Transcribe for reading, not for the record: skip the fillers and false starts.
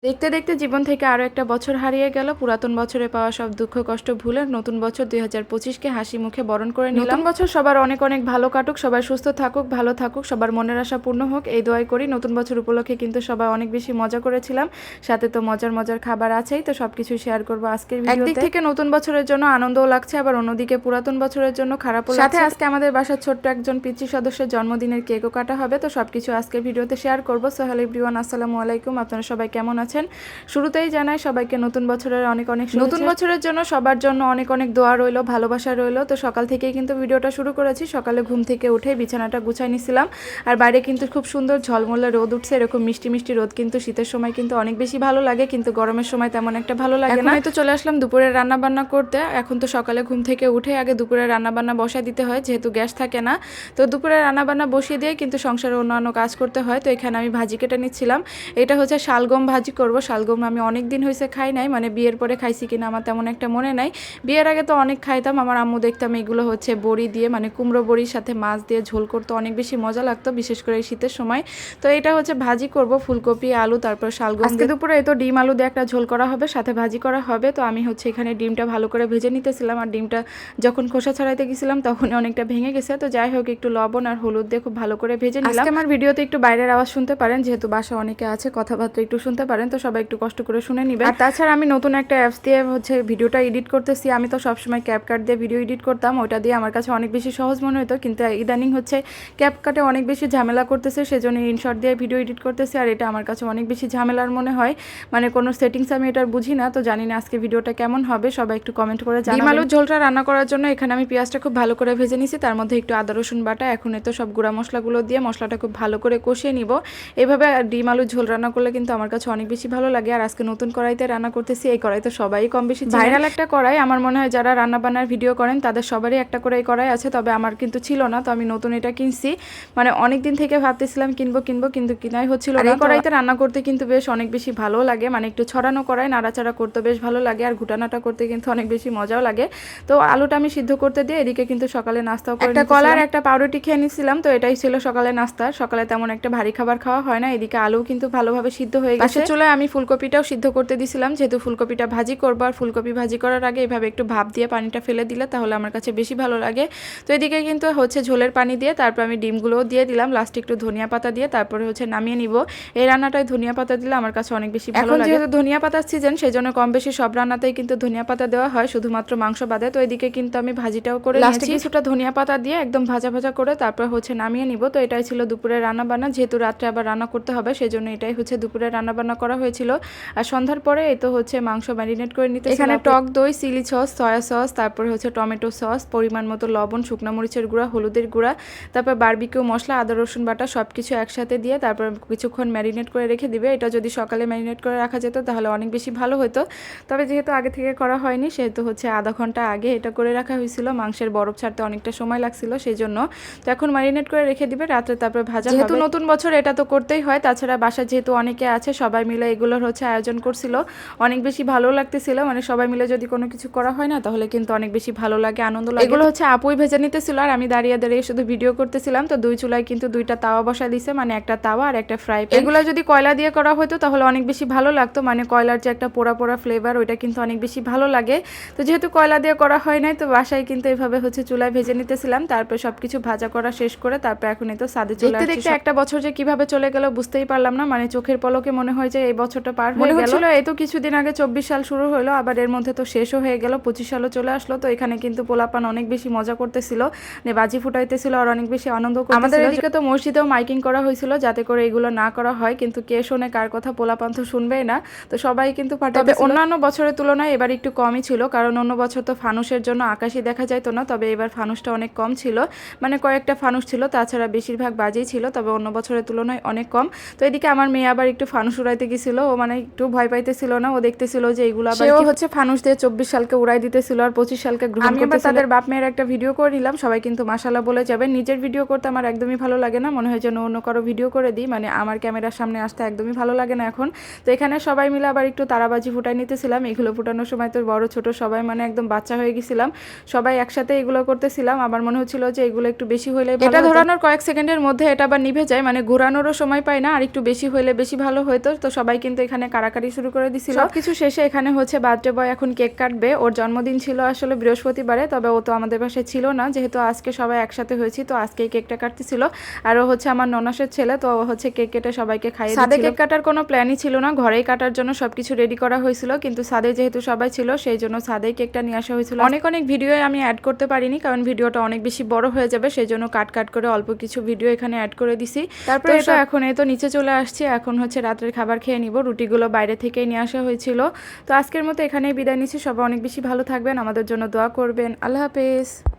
দেখতে দেখতে জীবন থেকে আরও একটা বছর হারিয়ে গেল। পুরাতন বছরে পাওয়া সব দুঃখ কষ্ট ভুলে নতুন বছর 2025কে হাসি মুখে বরণ করে নিলাম। নতুন বছর সবার অনেক অনেক ভালো কাটুক, সবাই সুস্থ থাকুক, ভালো থাকুক, সবার মনের আশা পূর্ণ হোক, এই দোয়াই করি। নতুন বছর উপলক্ষে কিন্তু সবাই অনেক বেশি মজা করেছিলাম, সাথে তো মজার মজার খাবার আছেই, তো সবকিছু শেয়ার করবো আজকের ভিডিওতে। একদিক থেকে নতুন বছরের জন্য আনন্দও লাগছে, আবার অন্যদিকে পুরাতন বছরের জন্য খারাপও লাগছে। সাথে আজকে আমাদের বাসার ছোট্ট একজন পিচ্চি সদস্যের জন্মদিনের কেকও কাটা হবে, তো সবকিছু আজকের ভিডিওতে শেয়ার করবো। সো হ্যালো এভরিওয়ান, আসসালামু আলাইকুম। আপনারা সবাই কেমন আছেন? শুরুতেই জানাই সবাইকে নতুন বছরের অনেক অনেক নতুন বছরের জন্য সবার জন্য অনেক অনেক দোয়া রইলো, ভালোবাসা রইলো। তো সকাল থেকেই কিন্তু ভিডিওটা শুরু করেছি। সকালে ঘুম থেকে উঠে বিছানাটা গুছাই নিছিলাম, আর বাইরে কিন্তু খুব সুন্দর ঝলমলে রোদ উঠছে। এরকম মিষ্টি মিষ্টি রোদ কিন্তু শীতের সময় কিন্তু অনেক বেশি ভালো লাগে, কিন্তু গরমের সময় তেমন একটা ভালো লাগে না। তো চলে আসলাম দুপুরে রান্না বান্না করতে। এখন তো সকালে ঘুম থেকে উঠে আগে দুপুরে রান্না বান্না বসাই দিতে হয়, যেহেতু গ্যাস থাকে না। তো দুপুরে রান্না বান্না বসিয়ে দিয়ে কিন্তু সংসারে অন্যান্য কাজ করতে হয়। তো এখানে আমি ভাজি কেটে নিচ্ছিলাম। এটা হচ্ছে শালগম ভাজি করব। শালগম আমি অনেক দিন হয়েছে খাই নাই, মানে বিয়ের পরে খাইছি কিনা আমার তেমন একটা মনে নাই। বিয়ের আগে তো অনেক খাইতাম, আমার আম্মু দেখতাম এগুলো হচ্ছে বড়ি দিয়ে, মানে কুমড়ো বড়ির সাথে মাছ দিয়ে ঝোল করতে অনেক বেশি মজা লাগতো, বিশেষ করে শীতের সময়। তো এটা হচ্ছে ভাজি করব, ফুলকপি আলু তারপর শালগম। আজকে দুপুরে এই তো ডিম আলু দিয়ে একটা ঝোল করা হবে, সাথে ভাজি করা হবে। তো আমি হচ্ছে এখানে ডিমটা ভালো করে ভেজে নিতেছিলাম, আর ডিমটা যখন খোসা ছাড়াইতে গেছিলাম তখনই অনেকটা ভেঙে গেছে। তো যাই হোক, একটু লবণ আর হলুদ দিয়ে খুব ভালো করে ভেজে নিলাম। আজকে আমার ভিডিওতে একটু বাইরের আওয়াজ শুনতে পারেন, যেহেতু বাসা অনেকে আছে, কথাবার্তা একটু শুনতে পারেন, তো সবাই একটু কষ্ট করে শুনে নিবেন। আর তাছাড়া আমি নতুন একটা অ্যাপস দিয়ে হচ্ছে ভিডিওটা এডিট করতেছি। আমি তো সবসময় ক্যাপকাট দিয়ে ভিডিও এডিট করতাম, ওটা দিয়ে আমার কাছে অনেক বেশি সহজ মনে হতো, কিন্তু ইদানিং হচ্ছে ক্যাপকাটে অনেক বেশি ঝামেলা করতেছে, সেজন্য ইনশর্ট দিয়ে ভিডিও এডিট করতেছি। আর এটা আমার কাছে অনেক বেশি ঝামেলার মনে হয়, মানে কোনো সেটিংস আমি এটার বুঝি না। তো জানি না আজকে ভিডিওটা কেমন হবে, সবাই একটু কমেন্ট করে জানাবেন। ডিম আলুর ঝোলটা রান্না করার জন্য এখানে আমি পেঁয়াজটা খুব ভালো করে ভেজে নিছি, তার মধ্যে একটু আদা রসুন বাটা, এখন তো সব গুঁড়া মশলাগুলো দিয়ে মশলাটা খুব ভালো করে কষিয়ে নিব। এভাবে ডিম আলুর ঝোল রান্না করলে কিন্তু আমার কাছে অনেক বেশি ভালো লাগে। আর আজকে নতুন কড়াইতে রান্না করতেছি, এই কড়াই তো সবাই কম বেশি ভাইরাল একটা কড়াই। আমার মনে হয় যারা রান্না বান্নার ভিডিও করেন তাদের সবারই একটা করে এই কড়াই আছে, তবে আমার কিন্তু ছিল না, তো আমি নতুন এটা কিনছি। মানে অনেক দিন থেকে ভাবতেছিলাম কিনবো কিনবো, কিন্তু কিনাই হচ্ছিল না। এই কড়াইতে রান্না করতে কিন্তু বেশ অনেক বেশি ভালো লাগে, মানে একটু ছড়ানো কড়াই, নাড়াচাড়া করতে বেশ ভালো লাগে, আর ঘুটানাটা করতে কিন্তু অনেক বেশি মজাও লাগে। তো আলুটা আমি সিদ্ধ করতে দিয়ে এদিকে কিন্তু সকালে নাস্তাও করে একটা কলা আর একটা পাউরুটি খেয়ে নিছিলাম। তো এটাই ছিল সকালে নাস্তা। সকালে তেমন একটা ভারী খাবার খাওয়া হয় না। এদিকে আলু কিন্তু ভালোভাবে সিদ্ধ হয়ে গেছে। চুলায় আমি ফুলকপিটাও সিদ্ধ করতে দিছিলাম, যেহেতু ফুলকপিটা ভাজি করবো। আর ফুলকপি ভাজি করার আগে এভাবে একটু ভাপ দিয়ে পানিটা ফেলে দিলে তাহলে আমার কাছে বেশি ভালো লাগে। তো এদিকে কিন্তু হচ্ছে ঝোলের পানি দিয়ে তারপর আমি ডিমগুলোও দিয়ে দিলাম, লাস্টে একটু ধনিয়া পাতা দিয়ে তারপরে হচ্ছে নামিয়ে নিব। এই রান্নাটায় ধনিয়া পাতা দিলে আমার কাছে অনেক বেশি ভালো লাগে। যেহেতু ধনিয়া পাতার সিজন, সেজন্য কম বেশি সব রান্নাতেই কিন্তু ধনিয়া পাতা দেওয়া হয়, শুধুমাত্র মাংস বাদে। তো এদিকে কিন্তু আমি ভাজিটাও করে লাস্টে কিছুটা ধনিয়া পাতা দিয়ে একদম ভাজা ভাজা করে তারপর হচ্ছে নামিয়ে নিব। তো এটাই ছিল দুপুরের রান্না বান্না, যেহেতু রাত্রে আবার রান্না করতে হবে, সেজন্য এটাই হচ্ছে দুপুরের রান্না বান্না করা হয়েছিল। আর সন্ধ্যার পরে এই তো হচ্ছে মাংস ম্যারিনেট করে নিতে। এখানে টক দই, চিলি সস, সয়া সস, তারপর হচ্ছে টমেটো সস, পরিমাণ মতো লবণ, শুকনো মরিচের গুঁড়া, হলুদের গুঁড়া, তারপর বারবিকিউ মশলা, আদা রসুন বাটা সবকিছু একসাথে দিয়ে তারপর কিছুক্ষণ ম্যারিনেট করে রেখে দিবে। এটা যদি সকালে ম্যারিনেট করে রাখা যেত তাহলে অনেক বেশি ভালো হতো, তবে যেহেতু আগে থেকে করা হয়নি সেহেতু হচ্ছে আধা ঘন্টা আগে এটা করে রাখা হয়েছিল। মাংসের বরফ ছাড়তে অনেকটা সময় লাগছিল, সেই জন্য। তো এখন ম্যারিনেট করে রেখে দিবে, রাত্রে তারপর ভাজা হবে। যেহেতু নতুন বছর এটা তো করতেই হয়, তাছাড়া বাসায় যেহেতু অনেকে আছে সবাই মিলে এগুলোর হচ্ছে আয়োজন করছিল, অনেক বেশি ভালো লাগতেছিল। মানে সবাই মিলে যদি কোনো কিছু করা হয় না তাহলে কিন্তু অনেক বেশি ভালো লাগে, আনন্দ লাগে। এগুলো হচ্ছে আপুই ভেজে নিতেছিল আর আমি দাঁড়িয়ে দাঁড়িয়ে শুধু ভিডিও করতেছিলাম। তো দুই চুলায় কিন্তু দুইটা তাওয়া বসা দিছে, মানে একটা তাওয়া আর একটা ফ্রাই প্যান। এগুলো যদি কয়লা দিয়ে করা হতো তাহলে অনেক বেশি ভালো লাগতো, মানে কয়লার যে একটা পোড়া পোড়া ফ্লেভার ওইটা কিন্তু অনেক বেশি ভালো লাগে। তো যেহেতু কয়লা দিয়ে করা হয় নাই, তো বাসায় কিন্তু এভাবে হচ্ছে চুলায় ভেজে নিতেছিলাম। তারপর সবকিছু ভাজা করা শেষ করে তারপর এখন এই তো সাদে চলে আসছি। দেখতে একটা বছর যে কিভাবে চলে গেল বুঝতেই পারলাম না, মানে চোখের পলকে মনে হয় যে এই বছরটা পার হয়ে গেল। এই তো কিছুদিন আগে 24 সাল শুরু হলো, আবার এর মধ্যে তো শেষও হয়ে গেল, 25 সালও চলে আসলো। তো এখানে কিন্তু পোলাপান অনেক বেশি মজা করতেছিল, বাজি ফুটাইতেছিল আর অনেক বেশি আনন্দ করতেছিল। আমাদের এদিকে তো মসজিদেও মাইকিং করা হয়েছিল যাতে করে এগুলো না করা হয়, কিন্তু কে শোনে কার কথা, পোলাপান তো শুনবেই না। তো সবাই কিন্তু ফাটাইতেছিল। তবে অন্যান্য বছরের তুলনায় এবার একটু কমই ছিল, কারণ অন্য বছর তো ফানুসের জন্য আকাশই দেখা যাইতো না, তবে এবার ফানুসটা অনেক কম ছিল, মানে কয়েকটা ফানুস ছিল, তাছাড়া বেশিরভাগ বাজিই ছিল, তবে অন্য বছরের তুলনায় অনেক কম। তো এদিকে আমার মেয়ে আবার একটু ফানুস উড়াইতে গেছিল, ও মানে একটু ভয় পাইতেছিল না, ও দেখতেছিল যে এইগুলো আবার কি হচ্ছে, ফানুস দিয়ে 24 সালকে উড়াই দিতেছিল আর 25 সালকে গ্রহণ করতেছিল। আমি আবার তাদের বাপ মেয়ের একটা ভিডিও করে নিলাম, সবাই কিন্তু মাশাআল্লাহ বলে যাবে। নিজের ভিডিও করতে আমার একদমই ভালো লাগে না, মনে হয় যেন অন্য কারো ভিডিও করে দিই, মানে আমার ক্যামেরার সামনে আসতে একদমই ভালো লাগে না এখন। তো এখানে সবাই মিলে আবার একটু তারাবাজি ফুটাই নিতেছিলাম। এগুলো ফুটানোর সময় তো বড় ছোট সবাই মানে একদম বাচ্চা হয়ে গেছিলাম, সবাই একসাথে এগুলো করতেছিলাম। আমার মনে হচ্ছিল যে এগুলো একটু বেশি হইলে, এটা ধরানোর কয়েক সেকেন্ডের মধ্যে এটা আবার নিভে যায়, মানে ঘোরানোরও সময় পাই না, আর একটু বেশি হইলে বেশি ভালো হতো। তো সবাই সবাই কিন্তু এখানে কারাকারি শুরু করে দিছিল। সবকিছু শেষে এখানে হচ্ছে বার্থডে বয় এখন কেক কাটবে। ওর জন্মদিন ছিল আসলে বৃহস্পতিবারে, তবে ও তো আমাদের বাসায় ছিল না, যেহেতু আজকে সবাই একসাথে হয়েছি তো আজকেই কেকটা কাটতেছিল। আর ও হচ্ছে আমার ননাসের ছেলে, তো ও হচ্ছে কেক কেটে সবাইকে খাইয়ে দিচ্ছিল। সাদে কেক কাটার কোনো প্ল্যানই ছিল না, ঘরেই কাটার জন্য সবকিছু রেডি করা হয়েছিল, কিন্তু সাদে যেহেতু সবাই ছিল সেই জন্য সাদেই কেকটা নিয়ে আসা হয়েছিল। অনেক ভিডিও আমি অ্যাড করতে পারিনি, কারণ ভিডিওটা অনেক বেশি বড় হয়ে যাবে, সেই জন্য কাট করে অল্প কিছু ভিডিও এখানে অ্যাড করে দিছি। তারপরে এখন এই তো নিচে চলে আসছি, এখন হচ্ছে রাত্রের খাবার খেয়ে নিব। রুটিগুলো বাইরে থেকেই নিয়ে আসা হয়েছিল। তো আজকের মতো এখানেই বিদায় নিচ্ছি। সবাই অনেক বেশি ভালো থাকবেন, আমাদের জন্য দোয়া করবেন। আল্লাহ হাফেজ।